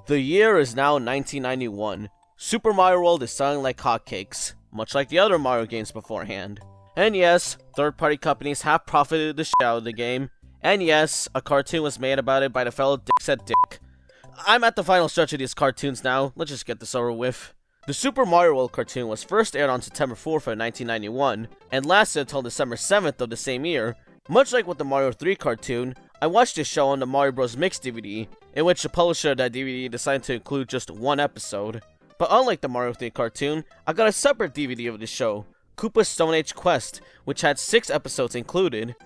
The year is now 1991. Super Mario World is selling like hotcakes, much like the other Mario games beforehand. And yes, third-party companies have profited the shit out of the game. And yes, a cartoon was made about it by the fellow dicks at Dick. I'm at the final stretch of these cartoons now, let's just get this over with. The Super Mario World cartoon was first aired on September 4th of 1991, and lasted until December 7th of the same year. Much like with the Mario 3 cartoon, I watched this show on the Mario Bros. Mix DVD, in which the publisher of that DVD decided to include just one episode. But unlike the Mario 3 cartoon, I got a separate DVD of the show, Koopa's Stone Age Quest, which had 6 episodes included.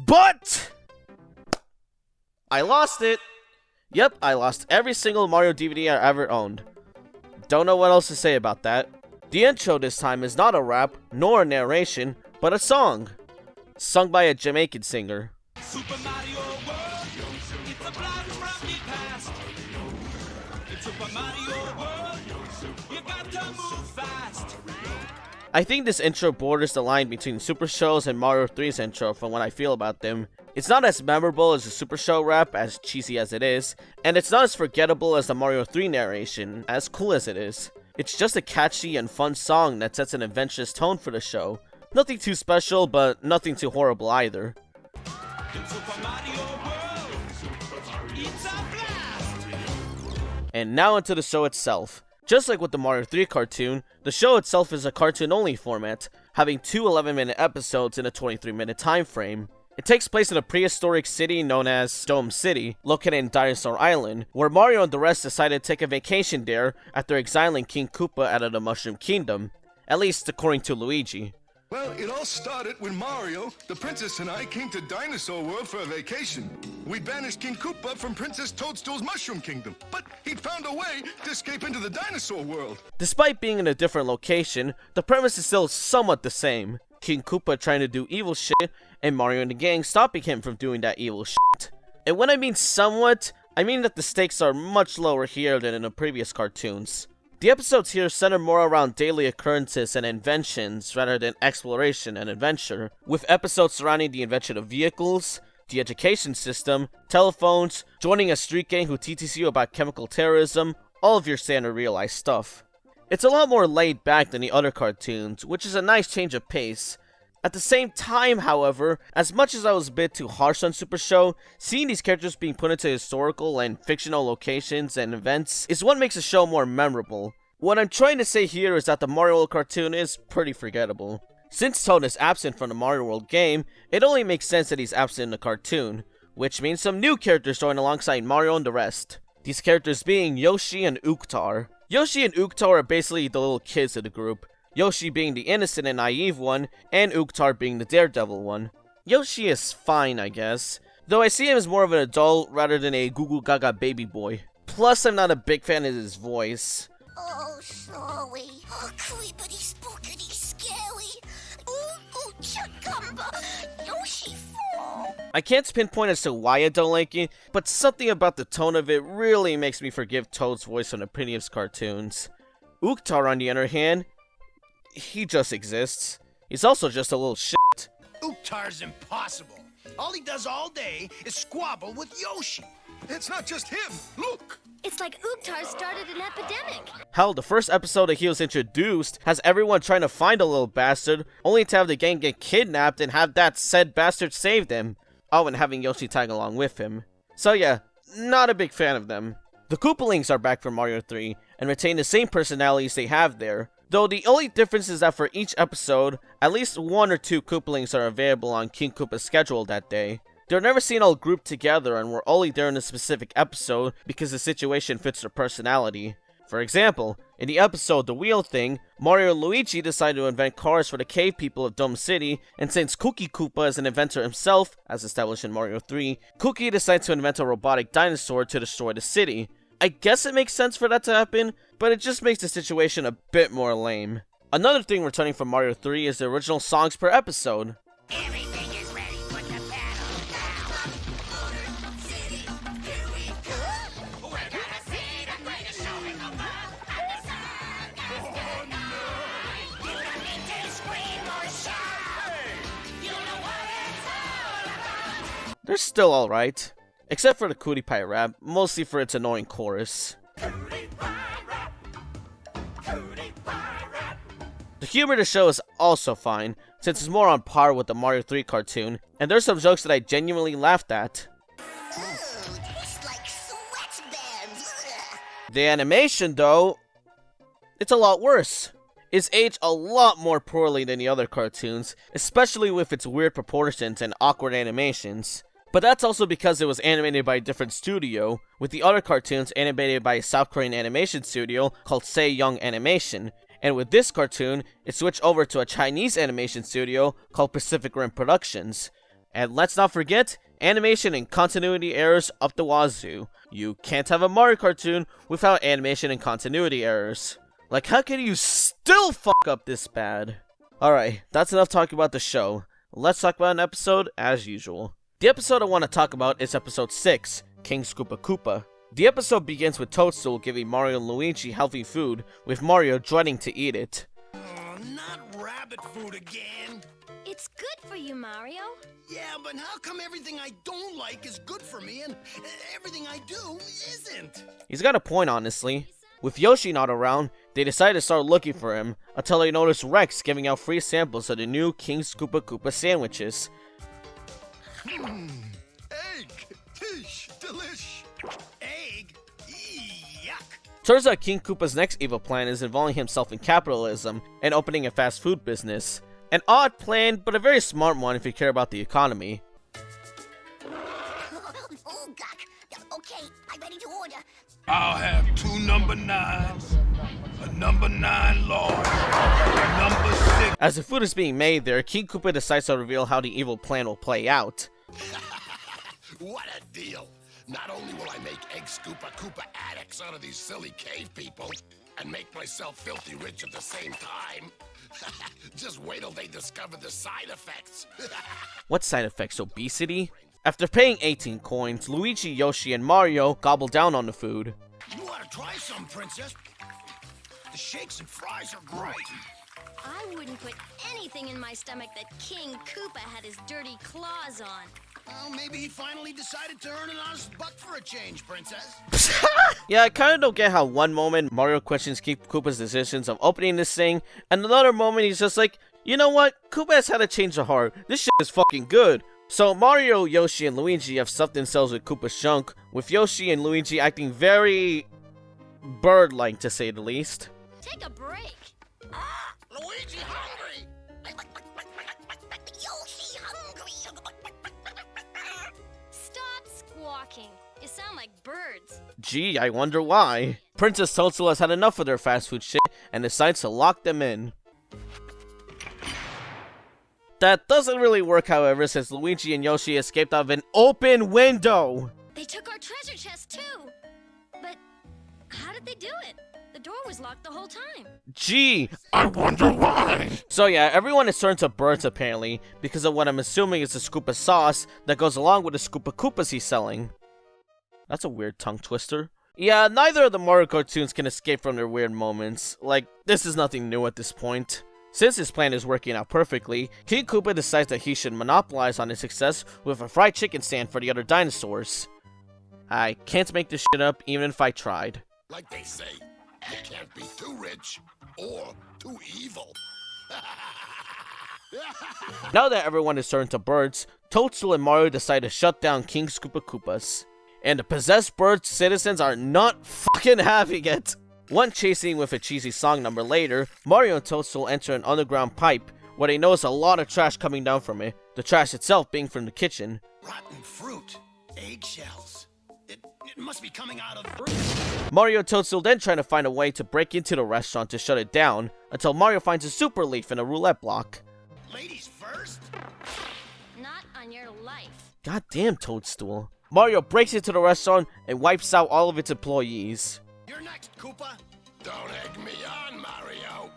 But I lost it! Yep, I lost every single Mario DVD I ever owned. Don't know what else to say about that. The intro this time is not a rap, nor a narration, but a song. Sung by a Jamaican singer. Super Mario World, it's a blast from the past. It's Super Mario World, you got to move fast. I think this intro borders the line between Super Show's and Mario 3's intro from what I feel about them. It's not as memorable as the Super Show rap, as cheesy as it is, and it's not as forgettable as the Mario 3 narration, as cool as it is. It's just a catchy and fun song that sets an adventurous tone for the show. Nothing too special, but nothing too horrible either. In Super Mario World, it's a blast. And now into the show itself. Just like with the Mario 3 cartoon, the show itself is a cartoon-only format, having 2 11-minute episodes in a 23-minute time frame. It takes place in a prehistoric city known as Dome City, located in Dinosaur Island, where Mario and the rest decided to take a vacation there after exiling King Koopa out of the Mushroom Kingdom, at least according to Luigi. Well, it all started when Mario, the princess, and I came to Dinosaur World for a vacation. We banished King Koopa from Princess Toadstool's Mushroom Kingdom, but he'd found a way to escape into the Dinosaur World. Despite being in a different location, the premise is still somewhat the same. King Koopa trying to do evil shit, and Mario and the gang stopping him from doing that evil shit. And when I mean somewhat, I mean that the stakes are much lower here than in the previous cartoons. The episodes here center more around daily occurrences and inventions rather than exploration and adventure, with episodes surrounding the invention of vehicles, the education system, telephones, joining a street gang who teaches you about chemical terrorism, all of your standard real-life stuff. It's a lot more laid back than the other cartoons, which is a nice change of pace. At the same time, however, as much as I was a bit too harsh on Super Show, seeing these characters being put into historical and fictional locations and events is what makes the show more memorable. What I'm trying to say here is that the Mario World cartoon is pretty forgettable. Since Toad is absent from the Mario World game, it only makes sense that he's absent in the cartoon, which means some new characters join alongside Mario and the rest. These characters being Yoshi and Ooktar. Yoshi and Ooktar are basically the little kids of the group, Yoshi being the innocent and naive one, and Ooktar being the daredevil one. Yoshi is fine, I guess, though I see him as more of an adult rather than a goo goo gaga baby boy. Plus, I'm not a big fan of his voice. Oh, sorry. Oh, creepity, spookity, scary. Ooh, chuckumba. Yoshi fall. I can't pinpoint as to why I don't like it, but something about the tone of it really makes me forgive Toad's voice on the previous cartoons. Ooktar, on the other hand, he just exists. He's also just a little shit. Ooktar's impossible. All he does all day is squabble with Yoshi. It's not just him. Look. It's like Ooktar started an epidemic. Hell, the first episode that he was introduced has everyone trying to find a little bastard, only to have the gang get kidnapped and have that said bastard save them. Oh, and having Yoshi tag along with him. So yeah, not a big fan of them. The Koopalings are back from Mario 3, and retain the same personalities they have there, though the only difference is that for each episode, at least 1 or 2 Koopalings are available on King Koopa's schedule that day. They're never seen all grouped together and were only there in a specific episode because the situation fits their personality. For example, in the episode The Wheel Thing, Mario and Luigi decide to invent cars for the cave people of Dome City, and since Cookie Koopa is an inventor himself, as established in Mario 3, Cookie decides to invent a robotic dinosaur to destroy the city. I guess it makes sense for that to happen, but it just makes the situation a bit more lame. Another thing returning from Mario 3 is the original songs per episode. Everything is ready, put the battle down. City, here we go. We're gonna see the greatest show in the world. And the sun has tonight. You don't need to scream or shout. You know what it's all about. They're still alright. Except for the Cutie Pie rap, mostly for its annoying chorus. The humor of the show is also fine, since it's more on par with the Mario 3 cartoon, and there's some jokes that I genuinely laughed at. Ooh, tastes like sweatbands. The animation, though, it's a lot worse. It's aged a lot more poorly than the other cartoons, especially with its weird proportions and awkward animations. But that's also because it was animated by a different studio, with the other cartoons animated by a South Korean animation studio called Young Animation. And with this cartoon, it switched over to a Chinese animation studio called Pacific Rim Productions. And let's not forget, animation and continuity errors up the wazoo. You can't have a Mario cartoon without animation and continuity errors. Like, how can you still fuck up this bad? Alright, that's enough talking about the show. Let's talk about an episode as usual. The episode I want to talk about is episode 6, King Skoopa Koopa. The episode begins with Toadstool giving Mario and Luigi healthy food, with Mario dreading to eat it. Oh, not rabbit food again. It's good for you, Mario. Yeah, but how come everything I don't like is good for me and everything I do isn't? He's got a point, honestly. With Yoshi not around, they decided to start looking for him, until they noticed Rex giving out free samples of the new King Skoopa Koopa sandwiches. Egg! Tish! Delish! Egg? Yuck! Turns out King Koopa's next evil plan is involving himself in capitalism and opening a fast food business. An odd plan, but a very smart one if you care about the economy. Oh, Gok. Okay, I'm ready to order. I'll have 2 number 9s, a number 9 large, a number 6. As the food is being made there, King Koopa decides to reveal how the evil plan will play out. What a deal! Not only will I make egg Skoopa Koopa addicts out of these silly cave people, and make myself filthy rich at the same time. Just wait till they discover the side effects. What side effects? Obesity? After paying 18 coins, Luigi, Yoshi, and Mario gobble down on the food. You ought to try some, Princess. The shakes and fries are great. I wouldn't put anything in my stomach that King Koopa had his dirty claws on. Well, maybe he finally decided to earn an honest buck for a change, Princess. Yeah, I kinda don't get how one moment Mario questions King Koopa's decisions of opening this thing, and another moment he's just like, you know what, Koopa has had a change of heart, this shit is fucking good. So Mario, Yoshi, and Luigi have stuffed themselves with Koopa's junk, with Yoshi and Luigi acting very bird-like, to say the least. Take a break. Ah, Luigi hungry! Yoshi hungry. Stop squawking. You sound like birds. Gee, I wonder why. Princess Toadstool has had enough of their fast food shit and decides to lock them in. That doesn't really work, however, since Luigi and Yoshi escaped out of an open window. They took our treasure chest too. But how did they do it? The door was locked the whole time. Gee, I wonder why. So yeah, everyone is turned to birds apparently, because of what I'm assuming is the Skoopa sauce that goes along with the Skoopa Koopas he's selling. That's a weird tongue twister. Yeah, neither of the Mario cartoons can escape from their weird moments. Like, this is nothing new at this point. Since his plan is working out perfectly, King Koopa decides that he should monopolize on his success with a fried chicken stand for the other dinosaurs. I can't make this shit up even if I tried. Like they say, you can't be too rich or too evil. Now that everyone is turned to birds, Toadstool and Mario decide to shut down King Skoopa Koopas. And the possessed bird citizens are not fucking having it. One chasing with a cheesy song number later, Mario and Toadstool enter an underground pipe where they notice a lot of trash coming down from it, the trash itself being from the kitchen. Rotten fruit. Eggshells. It must be coming out of... Mario and Toadstool then try to find a way to break into the restaurant to shut it down, until Mario finds a super leaf in a roulette block. Ladies first? Not on your life. Goddamn Toadstool. Mario breaks into the restaurant and wipes out all of its employees. You're next, Koopa. Don't egg me on, Mario.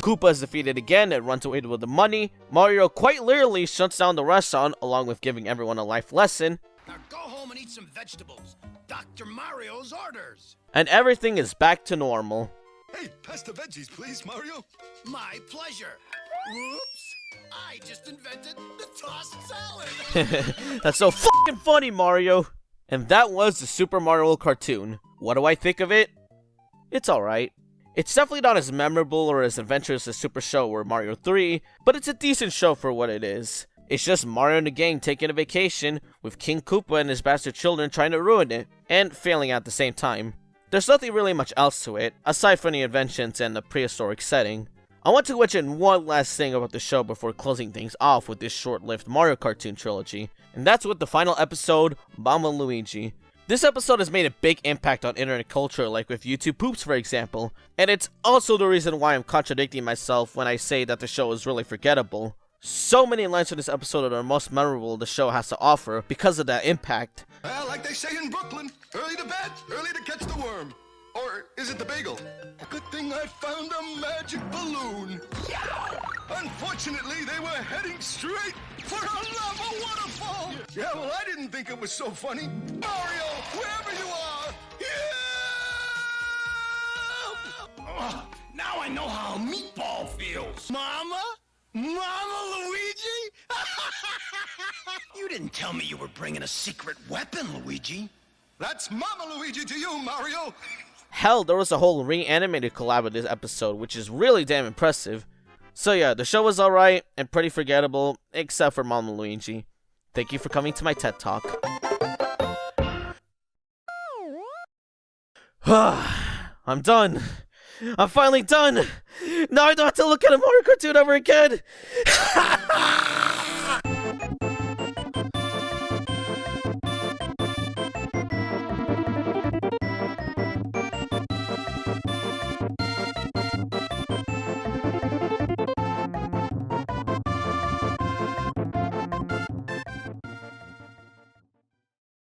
Koopa is defeated again and runs away with the money. Mario quite literally shuts down the restaurant along with giving everyone a life lesson. Now go home and eat some vegetables. Dr. Mario's orders. And everything is back to normal. Hey, pass the veggies, please, Mario. My pleasure. Whoops. I just invented the tossed salad. That's so fucking funny, Mario! And that was the Super Mario cartoon. What do I think of it? It's alright. It's definitely not as memorable or as adventurous as Super Show or Mario 3, but it's a decent show for what it is. It's just Mario and the gang taking a vacation, with King Koopa and his bastard children trying to ruin it, and failing at the same time. There's nothing really much else to it, aside from the inventions and the prehistoric setting. I want to mention one last thing about the show before closing things off with this short-lived Mario cartoon trilogy, and that's with the final episode, Mama Luigi. This episode has made a big impact on internet culture, like with YouTube Poops for example, and it's also the reason why I'm contradicting myself when I say that the show is really forgettable. So many lines from this episode are the most memorable the show has to offer because of that impact. Well, like they say in Brooklyn, early to bed, early to catch the worm. Or is it the bagel? Good thing I found a magic balloon. Unfortunately, they were heading straight for a lava waterfall. Yeah, well, I didn't think it was so funny. Mario, wherever you are, Oh, now I know how a meatball feels. Mama? Mama Luigi? You didn't tell me you were bringing a secret weapon, Luigi. that's Mama Luigi to you, Mario. Hell, there was a whole reanimated collab with this episode, which is really damn impressive. So yeah, the show was alright and pretty forgettable, except for Mama Luigi. Thank you for coming to my TED Talk. I'm done. I'm finally done. Now I don't have to look at a Mario cartoon ever again.